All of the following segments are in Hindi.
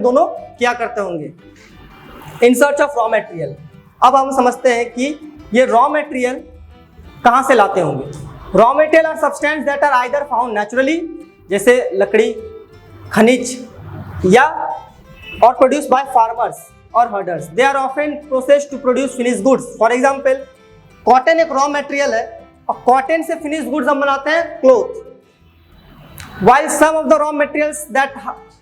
दोनों क्या करते होंगे, in search of raw material. अब हम समझते हैं कि ये रॉ मटेरियल कहाँ से लाते होंगे। Raw material are substance that are either found naturally, जैसे लकड़ी, खनिज, या और प्रोड्यूस बाय फार्मर्स और herders. They are often process to produce finish goods. For example cotton एक रॉ मटेरियल है और कॉटन से फिनिश गुड्स हम बनाते हैं cloth. While some of the raw materials that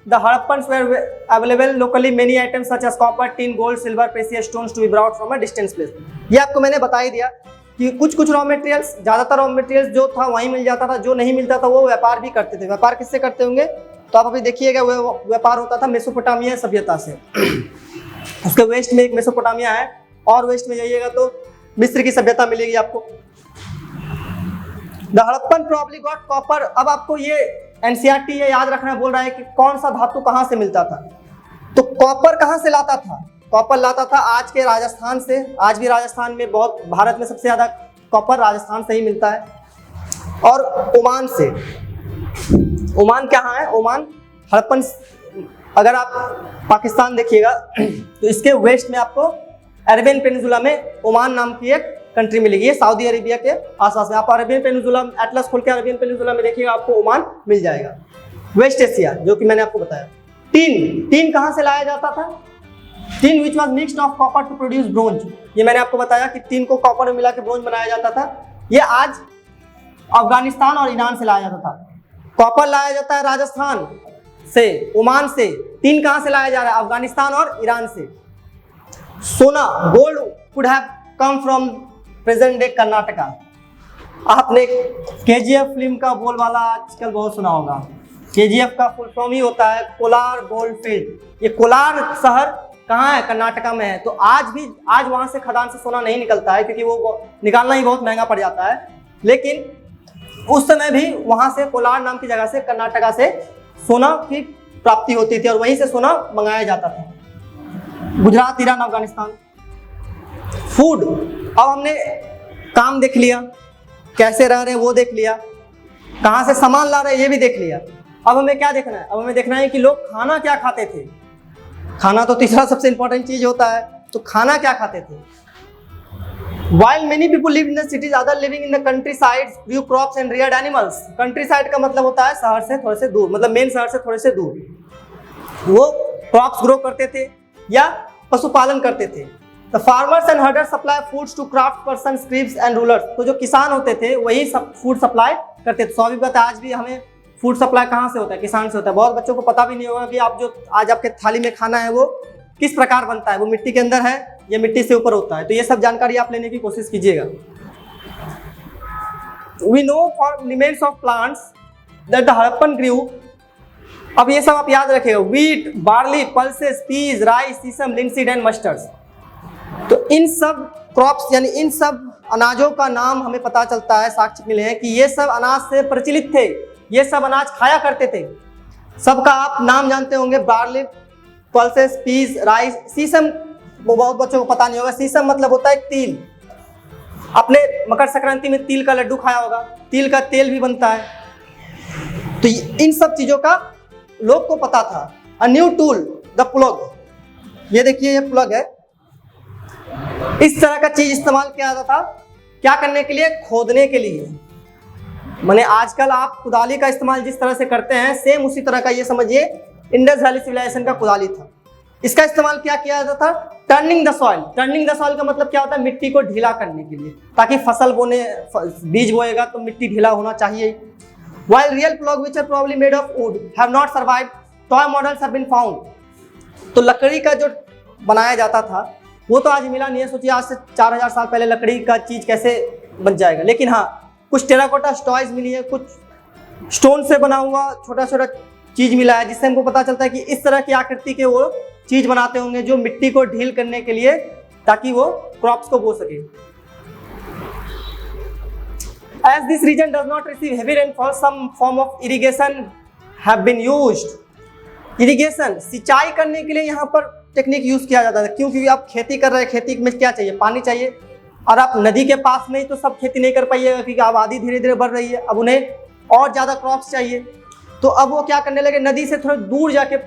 the Harappans were available locally, many items such as copper, tin, gold, silver, precious stones to be brought from a distant place। ये आपको मैंने बता ही दिया कि कुछ रॉ मटेरियल्स, ज़्यादातर रॉ मटेरियल्स जो था वहीं मिल जाता था, जो नहीं मिलता था वो व्यापार भी करते थे। व्यापार किससे करते होंगे, तो आप अभी देखिएगा वो व्यापार होता था मेसोपोटामिया सभ्यता से। उसके वेस्ट में एक मेसोपोटामिया है और वेस्ट में जाइएगा तो मिस्र की सभ्यता मिलेगी आपको। The Harappan probably got copper. अब आपको ये एनसीईआरटी ये याद रखना बोल रहा है कि कौन सा धातु कहाँ से मिलता था। तो कॉपर कहाँ से लाता था, कॉपर लाता था आज के राजस्थान से। आज भी राजस्थान में बहुत, भारत में सबसे ज़्यादा कॉपर राजस्थान से ही मिलता है, और ओमान से। ओमान कहाँ है, ओमान हड़प्पन, अगर आप पाकिस्तान देखिएगा तो इसके वेस्ट में आपको अरेबियन पेनिनसुला में ओमान नाम की एक कंट्री मिलेगी। ये सऊदी अरेबिया के आसपास में। आप अरेबियन पेनिनसुला एटलस खोल के अरेबियन पेनिनसुला में देखिएगा आपको ओमान मिल जाएगा। वेस्ट एशिया जो कि मैंने आपको बताया। टीन कहाँ से लाया जाता था, tin which was mixed of copper two produce bronze. ये मैंने आपको बताया कि टीन को कॉपर में मिला के ब्रोंज बनाया जाता था। ये आज अफगानिस्तान और ईरान से लाया जाता था। कॉपर लाया जाता है राजस्थान से, ओमान से। टीन कहाँ से लाया जा रहा है, अफगानिस्तान और ईरान से। सोना, gold could have come from present day Karnataka. आपने केजीएफ फिल्म का बोलबाला आजकल बहुत सुना होगा। केजीएफ का फुल फॉर्म ही होता है कोलार गोल्ड फील्ड। ये कोलार शहर कहाँ है, कर्नाटका में है। तो आज वहाँ से खदान से सोना नहीं निकलता है क्योंकि वो निकालना ही बहुत महंगा पड़ जाता है। लेकिन उस समय भी वहाँ से कोलार नाम की जगह से, कर्नाटका से सोना की प्राप्ति होती थी और वहीं से सोना मंगाया जाता था। गुजरात, ईरान, अफगानिस्तान। फूड, अब हमने काम देख लिया, कैसे रह रहे हैं वो देख लिया, कहाँ से सामान ला रहे हैं ये भी देख लिया। अब हमें क्या देखना है, अब हमें देखना है कि लोग खाना क्या खाते थे। खाना तो तीसरा सबसे इंपॉर्टेंट चीज होता है। तो खाना क्या खाते थे। While many people live in the cities, others living in the countryside grew crops and reared animals। countryside का मतलब होता है शहर से थोड़े से दूर, मतलब मेन शहर से थोड़े से दूर। वो क्रॉप्स ग्रो करते थे या पशुपालन करते थे। The farmers and herders supply foods to craft persons, scribes and rulers। तो जो किसान होते थे वही सब फूड सप्लाई करते थे। स्वाभाविक बात है आज भी हमें फूड सप्लाई कहाँ से होता है, किसान से होता है। बहुत बच्चों को पता भी नहीं होगा कि आप जो आज आपके थाली में खाना है वो किस प्रकार बनता है, वो मिट्टी के अंदर है या मिट्टी से ऊपर होता है। तो ये सब जानकारी आप लेने की कोशिश कीजिएगा। We know from remains of plants that the Harappan grew। अब ये सब आप याद रखिएगा, wheat, barley, pulses, peas, rice, sesame, linseed and mustards। तो इन सब क्रॉप्स यानी इन सब अनाजों का नाम हमें पता चलता है, साक्ष्य मिले हैं कि ये सब अनाज से प्रचलित थे, ये सब अनाज खाया करते थे। सबका आप नाम जानते होंगे, बार्ली, पल्सेस, पीस, राइस, सीसम। वो बहुत बच्चों को पता नहीं होगा। सीसम मतलब होता है तिल। आपने मकर संक्रांति में तिल का लड्डू खाया होगा, तिल का तेल भी बनता है। तो इन सब चीजों का लोग को पता था। A new tool the plug. ये देखिए ये प्लग है। इस तरह का चीज इस्तेमाल किया जाता था क्या करने के लिए, खोदने के लिए। माने आजकल आप कुदाली का इस्तेमाल जिस तरह से करते हैं सेम उसी तरह का ये समझिए इंडस वैली सिविलाइजेशन का कुदाली था। इसका इस्तेमाल क्या किया जाता था, turning the soil. Turning the soil का मतलब क्या होता है, मिट्टी को ढीला करने के लिए, ताकि फसल बोने, बीज बोएगा तो मिट्टी ढीला होना चाहिए। While real plug which are probably made of wood have not survived, toy models have been found। तो लकड़ी का जो बनाया जाता था वो तो आज मिला नहीं है। सोचिए आज से 4000 साल पहले लकड़ी का चीज कैसे बन जाएगा। लेकिन हाँ, कुछ टेराकोटा टॉयज मिली है, कुछ स्टोन से बना हुआ छोटा छोटा चीज मिला है, जिससे हमको पता चलता है कि इस तरह की आकृति के वो चीज बनाते होंगे जो मिट्टी को ढील करने के लिए, ताकि वो क्रॉप्स को बो सके। As this region does not receive heavy rainfall, some form of irrigation have been used। Irrigation, सिंचाई करने के लिए यहाँ पर टेक्निक यूज किया जाता है। क्यों, क्योंकि आप खेती कर रहे हैं, खेती में क्या चाहिए, पानी चाहिए। और आप नदी के पास में ही तो सब खेती नहीं कर पाइएगा क्योंकि आबादी धीरे धीरे बढ़ रही है। अब उन्हें और ज़्यादा क्रॉप्स चाहिए, तो अब वो क्या करने लगे, नदी से थोड़ा दूर जाके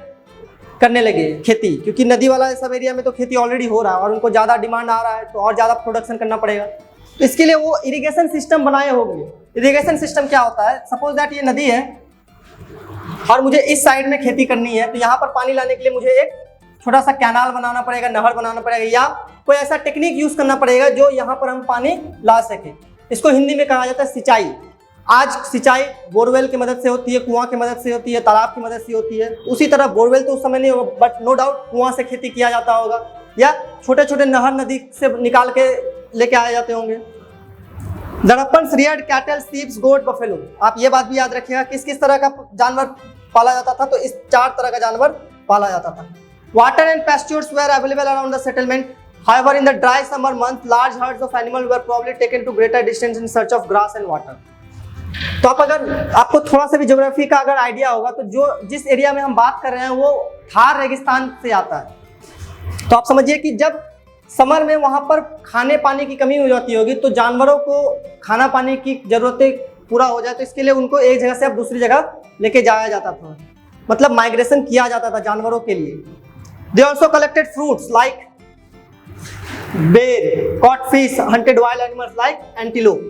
करने लगे खेती, क्योंकि नदी वाला सब एरिया में तो खेती ऑलरेडी हो रहा है और उनको ज़्यादा डिमांड आ रहा है, तो और ज़्यादा प्रोडक्शन करना पड़ेगा। तो इसके लिए वो इरिगेशन सिस्टम बनाए होंगे। इरिगेशन सिस्टम क्या होता है, सपोज दैट ये नदी है और मुझे इस साइड में खेती करनी है, तो यहाँ पर पानी लाने के लिए मुझे एक छोटा सा कैनाल बनाना पड़ेगा, नहर बनाना पड़ेगा, या कोई ऐसा टेक्निक यूज करना पड़ेगा जो यहाँ पर हम पानी ला सके। इसको हिंदी में कहा जाता है सिंचाई। आज सिंचाई बोरवेल की मदद से होती है, कुआं की मदद से होती है, तालाब की मदद से होती है। उसी तरह बोरवेल तो उस समय नहीं होगा, बट नो डाउट कुआं से खेती किया जाता होगा, या छोटे छोटे नहर नदी से निकाल के लेके आए जाते होंगे। हड़प्पन रियर्ड कैटल, शीप्स, गोट, बफेलो। आप ये बात भी याद रखिएगा किस किस तरह का जानवर पाला जाता था, तो इस 4 तरह का जानवर पाला जाता था। Water and pastures were available around the settlement. However, in the dry summer month, large herds of animals were probably taken to greater distance in search of grass and water. तो आप अगर आपको थोड़ा सा भी ज्योग्राफी का अगर आइडिया होगा, तो जो जिस एरिया में हम बात कर रहे हैं वो थार रेगिस्तान से आता है। तो आप समझिए कि जब समर में वहाँ पर खाने पानी की कमी हो जाती होगी, तो जानवरों को खाना पानी की जरूरतें पूरा हो जाए, तो इसके लिए उनको एक जगह से अब दूसरी जगह लेके जाया जाता था, मतलब माइग्रेशन किया जाता था जानवरों के लिए। They also collected fruits like bear, caught fish, hunted wild animals like antelope.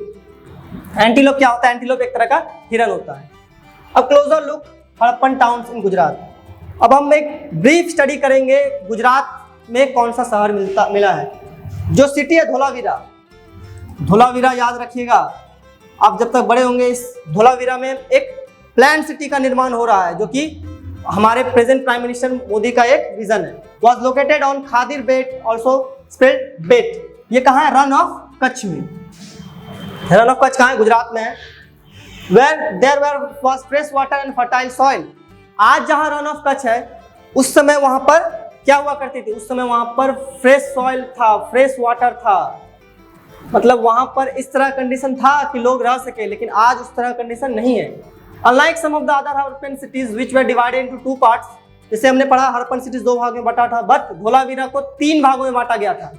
Antelope क्या होता है? एंटीलोप एक तरह का हिरन होता है। अब closure look Harappan towns in Gujarat. अब हम एक ब्रीफ स्टडी करेंगे गुजरात में कौन सा शहर मिला है। जो सिटी है धोलावीरा। धोलावीरा याद रखिएगा, आप जब तक बड़े होंगे इस धोलावीरा में एक प्लान सिटी का निर्माण हो रहा है, जो कि हमारे प्रेजेंट प्राइम मिनिस्टर मोदी का एक विजन है। Was located on Khadir Bet, also spread Bet. ये कहाँ है? रन ऑफ कच्छ में। रन ऑफ कच्छ कहाँ है? गुजरात में है। Where there was fresh water and fertile soil. आज जहाँ रन ऑफ कच्छ है, उस समय वहां पर क्या हुआ करती थी? उस समय वहां पर फ्रेश सॉइल था, फ्रेश वाटर था, मतलब वहां पर इस तरह कंडीशन था कि लोग रह सके, लेकिन आज उस तरह कंडीशन नहीं है। Unlike some of the other Harappan cities which were divided into 2 parts, जैसे हमने पढ़ा हड़प्पन सिटीज 2 भाग में बटा था, बट धोलावीरा को 3 भागों में बांटा गया था।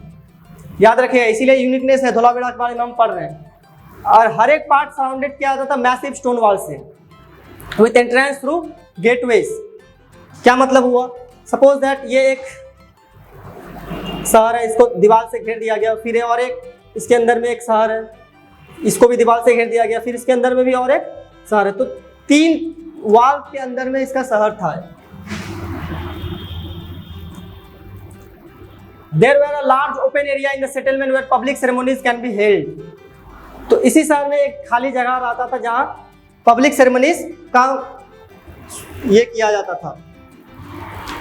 याद रखिएगा, इसीलिए यूनिकनेस है धोलावीरा के बारे में हम पढ़ रहे हैं। और हर एक पार्ट सराउंडेड किया जाता था मैसिव स्टोन वॉल से, विथ एंट्रेंस थ्रू गेटवेज। क्या मतलब हुआ? सपोज दैट ये एक शहर है, इसको दीवार से घेर दिया गया, फिर और एक इसके अंदर में एक शहर है, इसको भी दीवार से घेर दिया गया, फिर इसके अंदर में भी और एक शहर है। तो 3 वॉल के अंदर में इसका शहर था। There were a large open area in the settlement where public ceremonies can be held. तो इसी शहर में एक खाली जगह रहता था जहां पब्लिक सेरेमनीज का ये किया जाता था।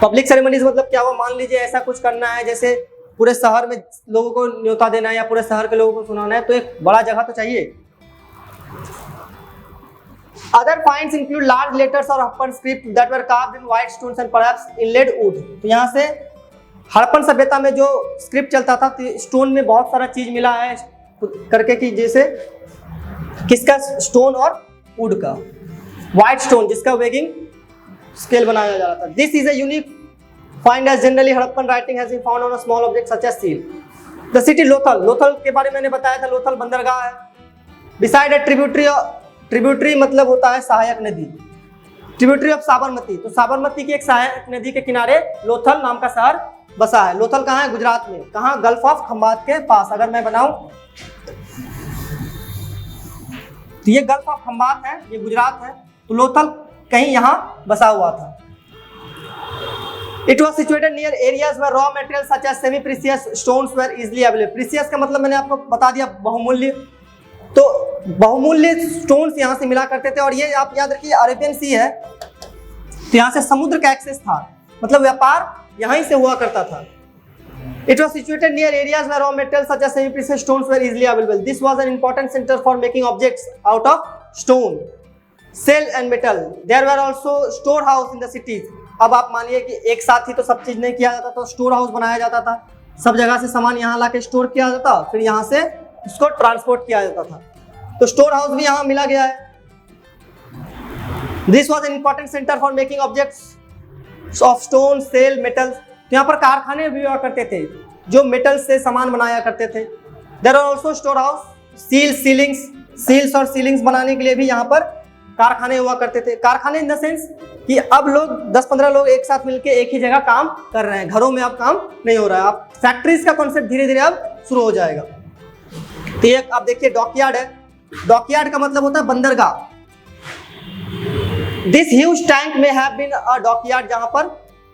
पब्लिक सेरेमनीज मतलब क्या हुआ? मान लीजिए ऐसा कुछ करना है, जैसे पूरे शहर में लोगों को न्योता देना है या पूरे शहर के लोगों को सुनाना है, तो एक बड़ा जगह तो चाहिए। Other finds include large letters or Harappan script that were carved in white stones and perhaps inlaid wood. तो यहाँ से हड़प्पन सभ्यता में जो स्क्रिप्ट चलता था, तो स्टोन में बहुत सारा चीज मिला है करके, कि जैसे किसका? स्टोन और वुड का, व्हाइट स्टोन जिसका वेगिंग स्केल बनाया जा रहा था। This is a unique find as generally Harappan writing has been found on a small object such as seal. The city Lothal. Lothal के बारे में मैंने बताया था, लोथल बंदरगाह है। बिसाइड अ ट्रिब्यूटरी मतलब होता है सहायक नदी। Tributary of Sabarmati. तो साबरमती की एक सहायक नदी के किनारे लोथल नाम का शहर बसा है। लोथल कहाँ है? गुजरात में। कहाँ? गल्फ ऑफ खंबात के पास। अगर मैं बनाऊं तो ये गल्फ ऑफ खंबात है, ये गुजरात है, तो लोथल कहीं यहाँ बसा हुआ था। It was situated near areas where raw materials such as semi-precious stones were easily available. Precious का मतलब मैंने आपको बता दिया, बहुमूल्य। तो बहुमूल्य स्टोन्स यहाँ से मिला करते थे। और ये आप याद रखिए अरेबियन सी है, तो यहाँ से समुद्र का एक्सेस था, मतलब व्यापार यहीं से हुआ करता था। It was situated near areas where raw materials such as semi-precious stones were easily available. This was an important center for making objects out of stone, shell and metal. There were also storehouse in the cities. अब आप मानिए कि एक साथ ही तो सब चीज नहीं किया जाता, तो स्टोर हाउस बनाया जाता था। सब जगह से सामान यहाँ लाके स्टोर किया जाता, फिर यहाँ से उसको ट्रांसपोर्ट किया जाता था। तो स्टोर हाउस भी यहाँ मिला गया है। This was an important centre for making objects of stone, shell, metals. तो यहाँ पर कारखाने भी हुआ करते थे जो मेटल से सामान बनाया करते थे। There are also store house, seals और सीलिंग्स बनाने के लिए भी यहाँ पर कारखाने हुआ करते थे। कारखाने इन द सेंस कि अब लोग 10-15 लोग एक साथ मिलकर एक ही जगह काम कर रहे हैं, घरों में अब काम नहीं हो रहा है। अब फैक्ट्रीज का कॉन्सेप्ट धीरे धीरे अब शुरू हो जाएगा। तो ये अब देखिए डॉकयार्ड है। डॉकयार्ड का मतलब होता है बंदरगाह। दिस ह्यूज टैंक में हैव बीन अ डॉकयार्ड, जहां पर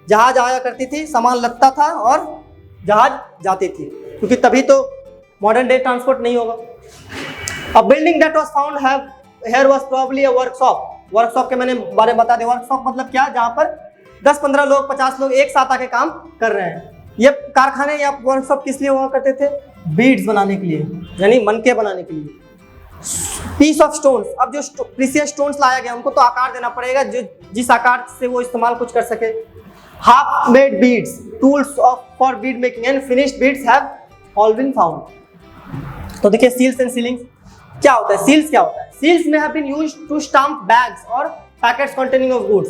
जहाज आया करती थी, सामान लगता था और जहाज जाती थी, क्योंकि तभी तो मॉडर्न डे ट्रांसपोर्ट नहीं होगा। A building that was found have here was probably a workshop. Workshop के मैंने बारे में बता दिया। वर्कशॉप मतलब क्या, जहां पर 10-15 लोग 50 लोग एक साथ आके काम कर रहे हैं। ये कारखाने या वर्कशॉप किस लिए हुआ करते थे? बीड्स बनाने के लिए, यानी मनके बनाने के लिए। पीस ऑफ स्टोन्स, अब जो प्रीशियस स्टोन्स लाया गया उनको तो आकार देना पड़ेगा जो जिस आकार से वो इस्तेमाल कुछ कर सके। Half made beads, tools of for bead making and finished beads have all been found. तो देखिए सील्स एंड सीलिंग्स क्या होता है। सील्स क्या होता है? सील्स में have been used to stamp bags और पैकेट्स कंटेनिंग ऑफ गुड्स।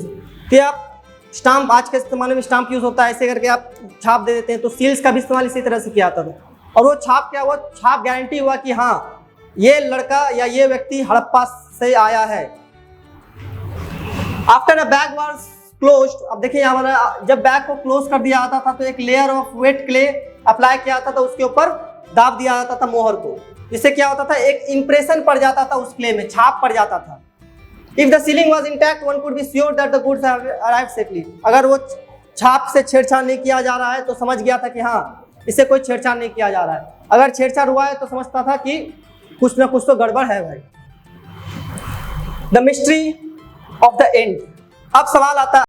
तो आप स्टाम्प, आज के ज़माने में स्टाम्प यूज होता है, ऐसे करके आप छाप दे देते हैं। तो सील्स का भी इस्तेमाल इसी तरह से किया जाता था। और वो छाप क्या हुआ? छाप गारंटी हुआ कि हाँ ये लड़का या ये व्यक्ति हड़प्पा से आया है। After a bag was closed, अब देखिए यहाँ जब बैग को क्लोज कर दिया जाता था तो एक layer of weight clay apply किया जाता था, उसके ऊपर दाब दिया जाता था मोहर को। इससे क्या होता था? एक इंप्रेशन पड़ जाता था उस क्ले में, छाप पड़ जाता था। If the ceiling was intact one could be sure that the goods have arrived safely. अगर वो छाप से छेड़छाड़ नहीं किया जा रहा है तो समझ गया था कि हाँ इससे कोई छेड़छाड़ नहीं किया जा रहा है। अगर छेड़छाड़ हुआ है तो समझता था कि कुछ ना कुछ तो गड़बड़ है भाई। The mystery of the end. अब सवाल आता है